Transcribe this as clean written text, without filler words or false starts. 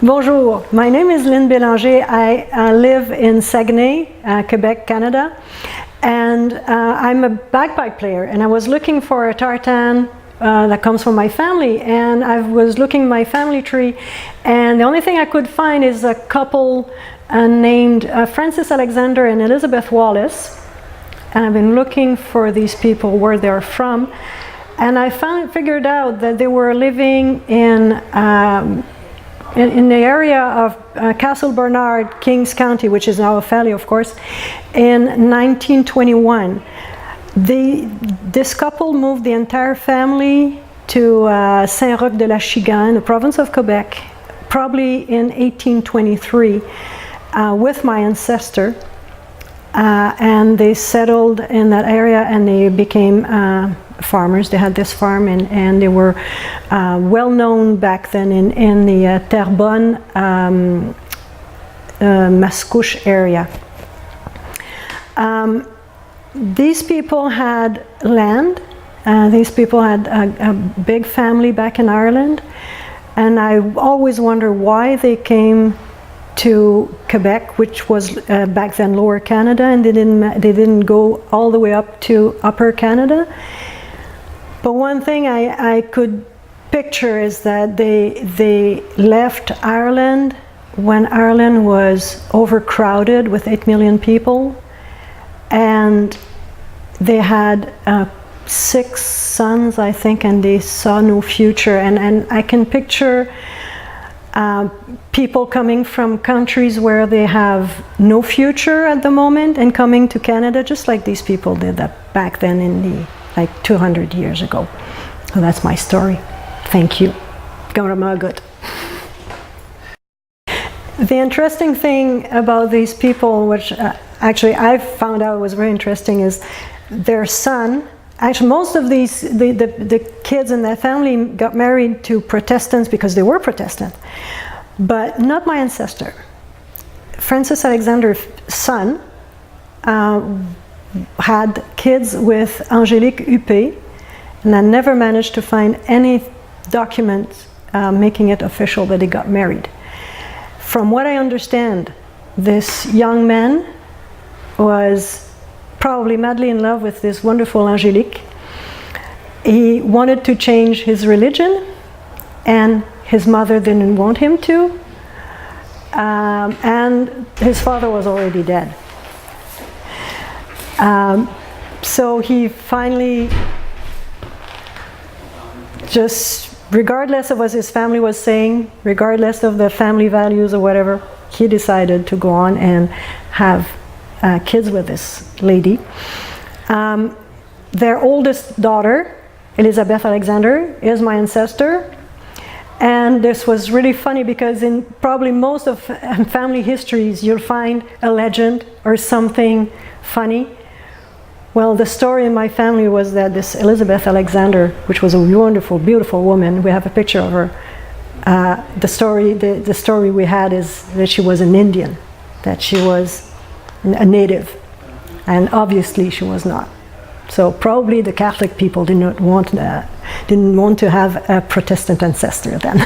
Bonjour, my name is Lynn Bélanger. I live in Saguenay, Quebec, Canada, and I'm a bagpipe player, and I was looking for a tartan that comes from my family, and I was looking at my family tree, and the only thing I could find is a couple named Francis Alexander and Elizabeth Wallace, and I've been looking for these people, where they're from, and I figured out that they were living in the area of Castle Bernard, Kings County, which is now Offaly, of course, in 1921. This couple moved the entire family to Saint-Roch-de-la-Chigan, in the province of Quebec, probably in 1823, with my ancestor. And they settled in that area, and they became farmers. They had this farm, and they were well known back then in the Terrebonne, Mascouche area. These people had land. These people had a big family back in Ireland, and I always wonder why they came to Quebec, which was back then Lower Canada, and they didn't go all the way up to Upper Canada. But one thing I could picture is that they left Ireland when Ireland was overcrowded with 8 million people, and they had 6 sons, I think, and they saw no future. And I can picture people coming from countries where they have no future at the moment and coming to Canada, just like these people did that back then in like 200 years ago. So that's my story. Thank you. Gamramagut. The interesting thing about these people, which actually I found out was very interesting, is their son. Actually, most of the kids in that family got married to Protestants because they were Protestant, but not my ancestor. Francis Alexander's son had kids with Angélique Huppé, and I never managed to find any documents making it official that they got married. From what I understand, this young man was probably madly in love with this wonderful Angélique. He wanted to change his religion, and his mother didn't want him to, and his father was already dead. So he finally, just regardless of what his family was saying, regardless of the family values or whatever, he decided to go on and have kids with this lady. Their oldest daughter, Elizabeth Alexander, is my ancestor. And this was really funny because in probably most of family histories, you'll find a legend or something funny. Well, the story in my family was that this Elizabeth Alexander, which was a wonderful, beautiful woman, we have a picture of her. The story we had is that she was an Indian, that she was a native, and obviously she was not. So probably the Catholic people didn't want to have a Protestant ancestor then.